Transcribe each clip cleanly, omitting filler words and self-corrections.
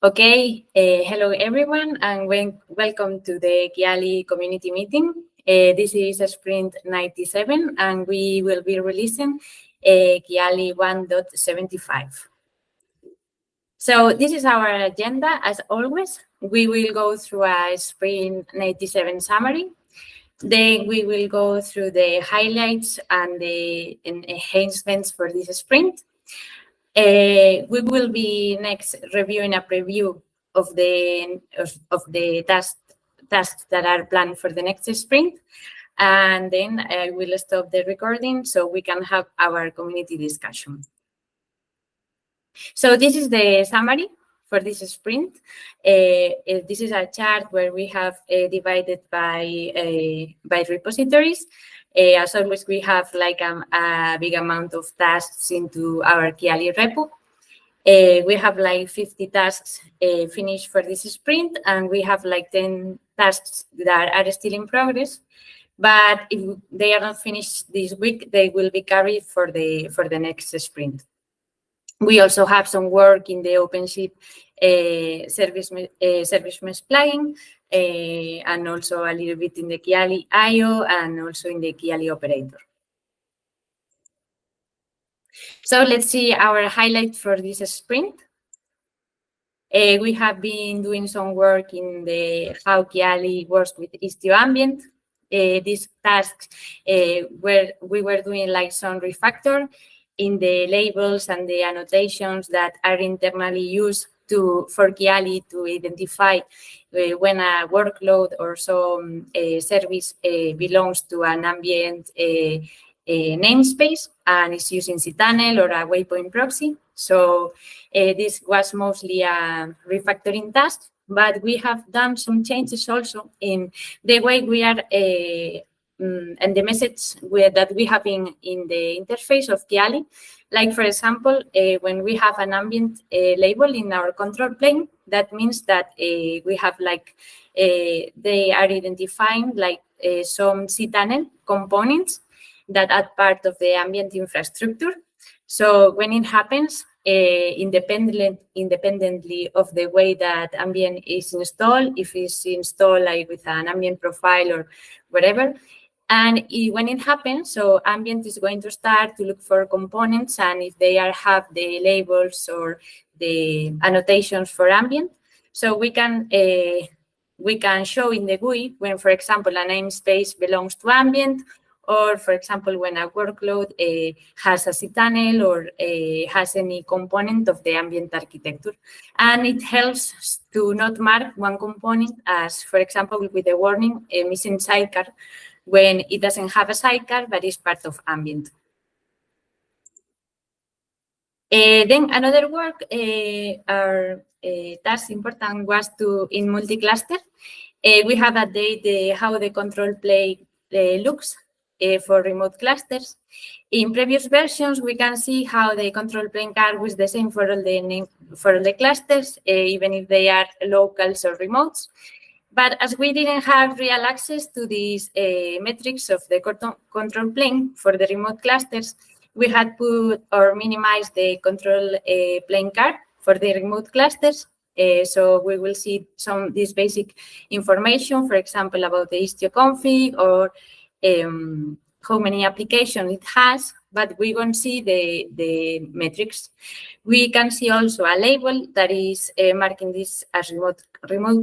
Okay, hello everyone, and welcome to the Kiali community meeting. This is Sprint 97, and we will be releasing Kiali 1.75. So this is our agenda. As always, we will go through a Sprint 97 summary. Then we will go through the highlights and the enhancements for this sprint. We will be next reviewing a preview of the tasks that are planned for the next sprint, and then I will stop the recording so we can have our community discussion. So this is the summary for this sprint. This is a chart where we have divided by repositories. As always, we have like a big amount of tasks into our Kiali repo. We have like 50 tasks finished for this sprint, and we have like 10 tasks that are still in progress. But if they are not finished this week, they will be carried for the next sprint. We also have some work in the OpenShift service mesh plugin, and also a little bit in the Kiali IO and also in the Kiali operator. So let's see our highlight for this sprint. We have been doing some work in the how Kiali works with Istio ambient. These tasks where we were doing like some refactor in the labels and the annotations that are internally used for Kiali to identify when a workload or some service belongs to an ambient namespace and is using cTunnel or a waypoint proxy. So this was mostly a refactoring task, but we have done some changes also in the way we are and the message that we have in the interface of Kiali. Like, for example, when we have an ambient label in our control plane, that means that we have like, they are identifying like some cTunnel components that are part of the ambient infrastructure. So when it happens, independently of the way that ambient is installed, if it's installed like with an ambient profile or whatever, and when it happens, so ambient is going to start to look for components, and if they have the labels or the annotations for ambient, so we can show in the GUI when, for example, a namespace belongs to ambient, or, for example, when a workload has a cTunnel or has any component of the ambient architecture. And it helps to not mark one component as, for example, with the warning, missing sidecar, when it doesn't have a sidecar, but is part of ambient. Then another work, our task important was to, in multi-cluster, we have updated how the control plane looks for remote clusters. In previous versions, we can see how the control plane card was the same for all the clusters, even if they are locals or remotes. But as we didn't have real access to these metrics of the control plane for the remote clusters, we had put or minimized the control plane card for the remote clusters. So we will see this basic information, for example, about the Istio config or how many applications it has, but we won't see the metrics. We can see also a label that is marking this as remote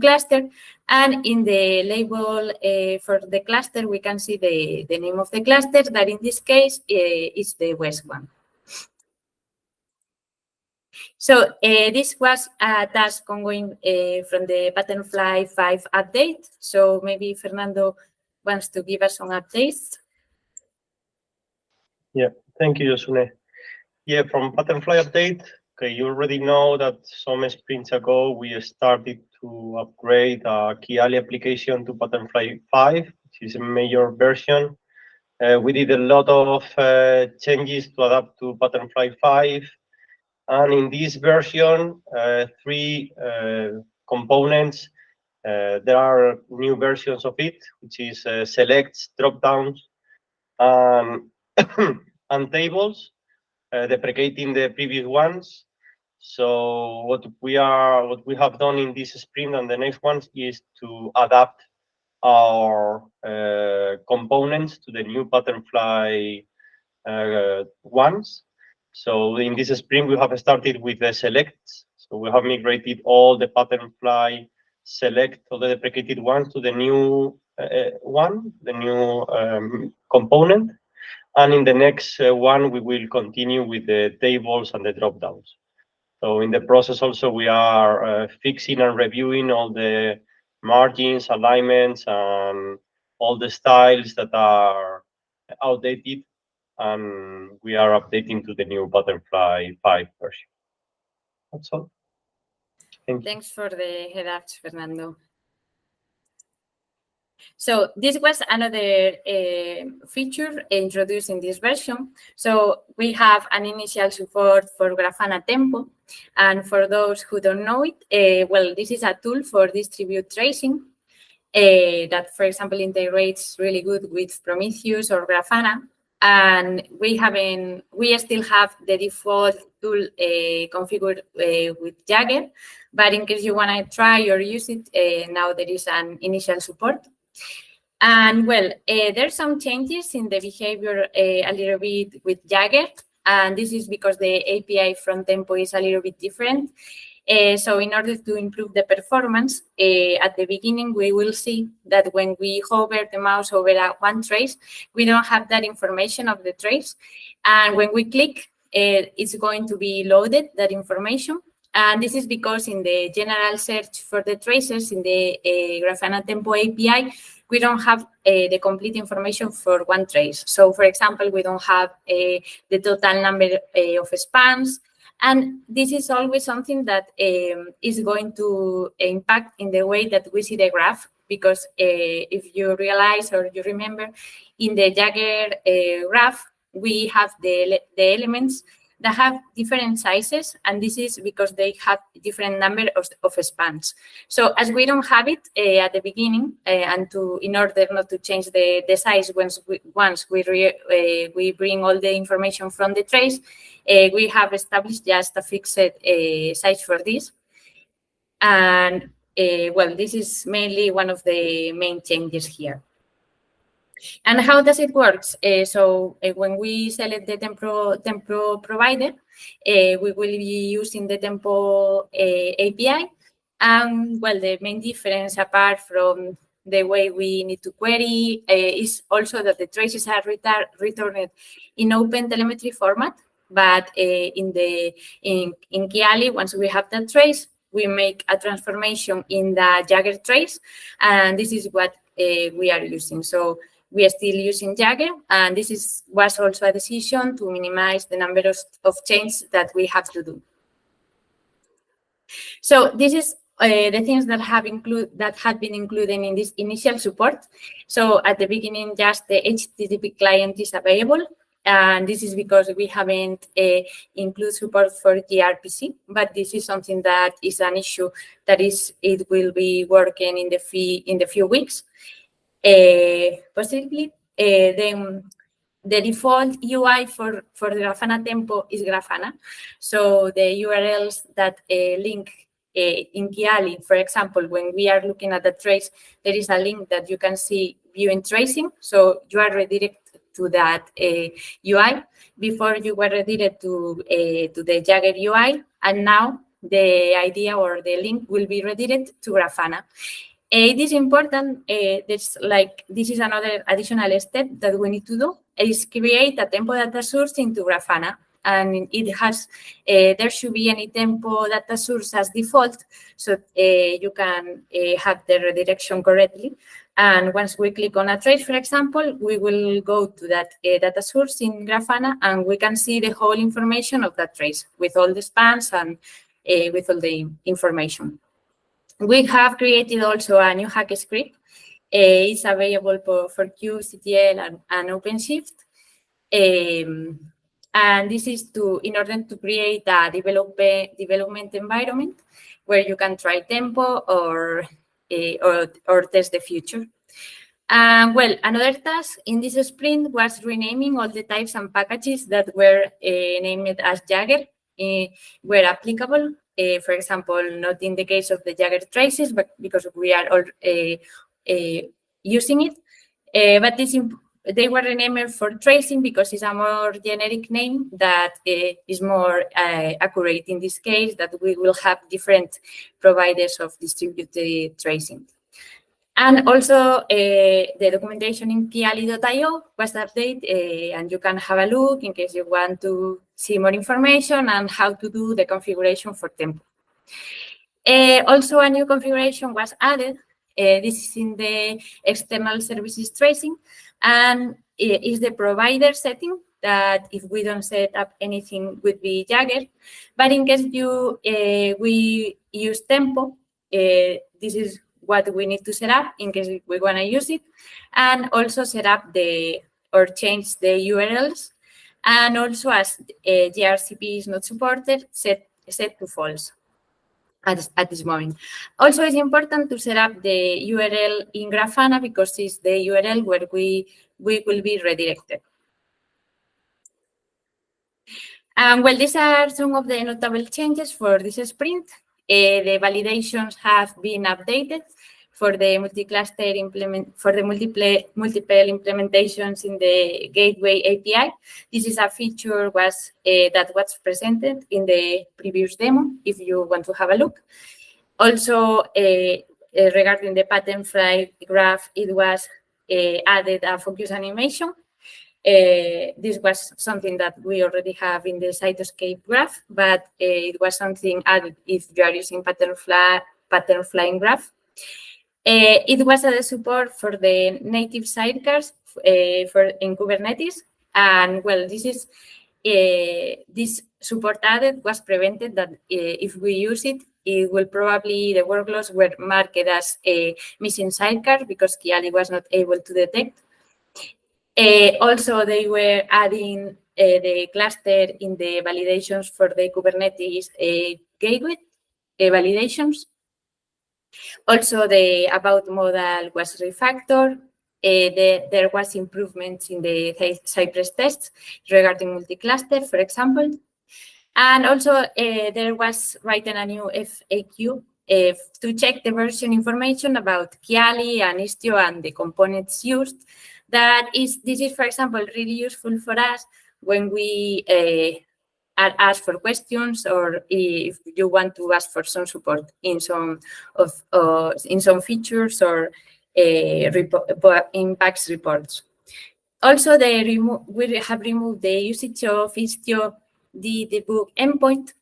cluster, and in the label for the cluster, we can see the name of the cluster, that in this case is the West one. So this was a task ongoing from the Butterfly 5 update. So maybe Fernando wants to give us some updates. Yeah, thank you, Josune. Yeah, from Butterfly update, okay, you already know that some sprints ago we started to upgrade a Kiali application to Butterfly 5, which is a major version. We did a lot of changes to adapt to Butterfly 5. And in this version, 3 components, there are new versions of it, which is selects, dropdowns, and tables, deprecating the previous ones. So what we have done in this sprint and the next ones is to adapt our components to the new Patternfly ones. So in this sprint, we have started with the selects. So we have migrated all the Patternfly select, all the deprecated ones to the new one, the new component. And in the next one, we will continue with the tables and the drop-downs. So in the process also, we are fixing and reviewing all the margins, alignments, and all the styles that are outdated, and we are updating to the new Patternfly 5 version. That's all. Thank you. Thanks for the head-ups, Fernando. So this was another feature introduced in this version. So we have an initial support for Grafana Tempo. And for those who don't know it, well, this is a tool for distribute tracing that, for example, integrates really good with Prometheus or Grafana. And we still have the default tool configured with Jagger. But in case you want to try or use it, now there is an initial support. And well, there's some changes in the behavior a little bit with Jagger, and this is because the API from Tempo is a little bit different. So in order to improve the performance, at the beginning, we will see that when we hover the mouse over one trace, we don't have that information of the trace. And when we click, it's going to be loaded, that information. And this is because in the general search for the traces in the Grafana Tempo API, we don't have the complete information for one trace. So, for example, we don't have the total number of spans. And this is always something that is going to impact in the way that we see the graph, because if you realize or you remember, in the Jagger graph, we have the elements that have different sizes, and this is because they have different number of spans. So as we don't have it at the beginning, and in order not to change the size once we bring all the information from the trace, we have established just a fixed size for this. And well, this is mainly one of the main changes here. And how does it work? So when we select the Tempo provider, we will be using the Tempo API. And well, the main difference, apart from the way we need to query, is also that the traces are returned in open telemetry format. But in Kiali, once we have that trace, we make a transformation in the Jagger trace, and this is what we are using. So we are still using Jagger, and this was also a decision to minimize the number of changes that we have to do. So this is the things that have been included in this initial support. So at the beginning, just the HTTP client is available, and this is because we haven't included support for gRPC, but this is something that is an issue that it will be working in the few weeks. Possibly, then the default UI for the Grafana Tempo is Grafana. So the URLs that link in Kiali, for example, when we are looking at the trace, there is a link that you can see viewing tracing. So you are redirected to that UI. Before you were redirected to the Jagger UI, and now the idea or the link will be redirected to Grafana. It is important, this is another additional step that we need to do, is create a Tempo data source into Grafana. And it has, there should be any Tempo data source as default, so you can have the redirection correctly. And once we click on a trace, for example, we will go to that data source in Grafana, and we can see the whole information of that trace with all the spans and with all the information. We have created also a new hack script. It's available for kubectl and OpenShift. And this is in order to create a development environment where you can try Tempo or test the future. Well, another task in this sprint was renaming all the types and packages that were named as Jagger were applicable. For example, not in the case of the Jagger traces, but because we are all using it. But they were renamed for tracing because it's a more generic name that is more accurate in this case, that we will have different providers of distributed tracing. And also the documentation in Kiali.io was updated, and you can have a look in case you want to see more information and how to do the configuration for Tempo. Also, a new configuration was added. This is in the external services tracing, and it is the provider setting that if we don't set up anything would be Jagger. But in case we use Tempo, this is what we need to set up in case we want to use it, and also set up or change the URLs. And also, as gRCP is not supported, set to false at this moment. Also, it's important to set up the URL in Grafana because it's the URL where we will be redirected. Well, these are some of the notable changes for this sprint. The validations have been updated for the multi-cluster multiple implementations in the Gateway API. This is a feature that was presented in the previous demo, if you want to have a look. Also, regarding the pattern fly graph, it was added a focus animation. This was something that we already have in the Cytoscape graph, but it was something added if you are using pattern flying graph. It was added support for the native sidecars in Kubernetes, and well, this support added was prevented that if we use it, it will probably the workloads were marked as a missing sidecar because Kiali was not able to detect. Also, they were adding the cluster in the validations for the Kubernetes gateway validations. Also, the about model was refactored. There was improvements in the Cypress tests regarding multi-cluster, for example. And also, there was written a new FAQ to check the version information about Kiali and Istio and the components used. This is, for example, really useful for us when we ask for questions or if you want to ask for some support in some features or impacts reports. Also, we have removed the usage of Istio debug endpoint,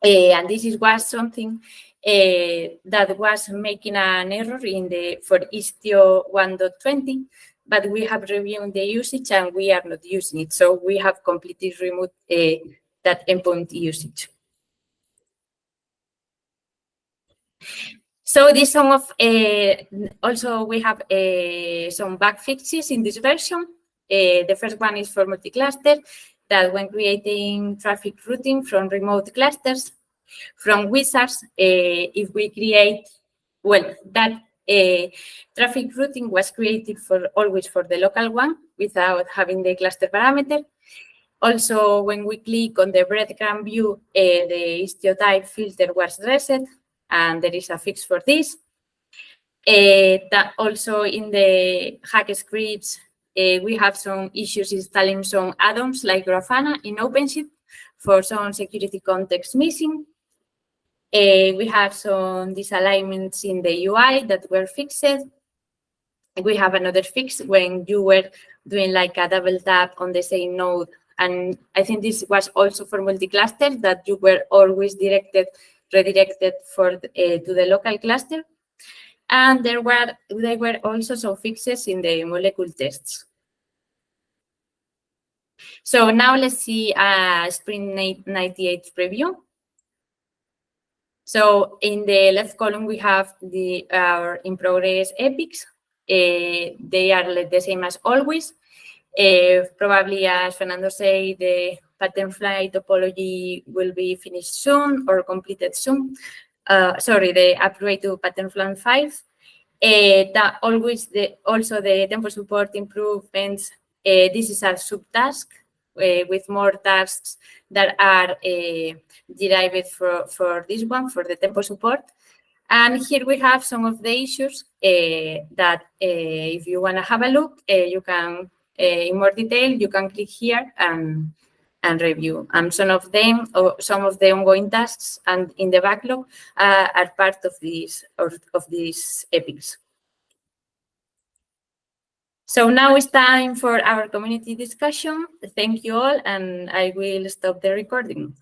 and this was something that was making an error for Istio 1.20. But we have reviewed the usage and we are not using it. So we have completely removed that endpoint usage. So this also we have some bug fixes in this version. The first one is for multi-cluster, that when creating traffic routing from remote clusters, from wizards, if we create, well, that traffic routing was created always for the local one without having the cluster parameter. Also, when we click on the breadcrumb view, the Istio type filter was reset, and there is a fix for this. That also in the hack scripts, we have some issues installing some add-ons like Grafana in OpenShift for some security context missing. We have some disalignments in the UI that were fixed. We have another fix when you were doing like a double tap on the same node. And I think this was also for multi-cluster, that you were always redirected to the local cluster. And there were also some fixes in the molecule tests. So now let's see a Sprint 98 preview. So in the left column, we have our in progress epics. They are the same as always. Probably, as Fernando said, the pattern fly topology will be finished soon or completed soon. Sorry, the upgrade to pattern fly 5. Also the tempo support improvements. This is a subtask with more tasks that are derived for this one, for the tempo support. And here we have some of the issues that if you want to have a look, you can, in more detail, you can click here and review. And some of them, or some of the ongoing tasks and in the backlog are part of these epics. So now it's time for our community discussion. Thank you all, and I will stop the recording.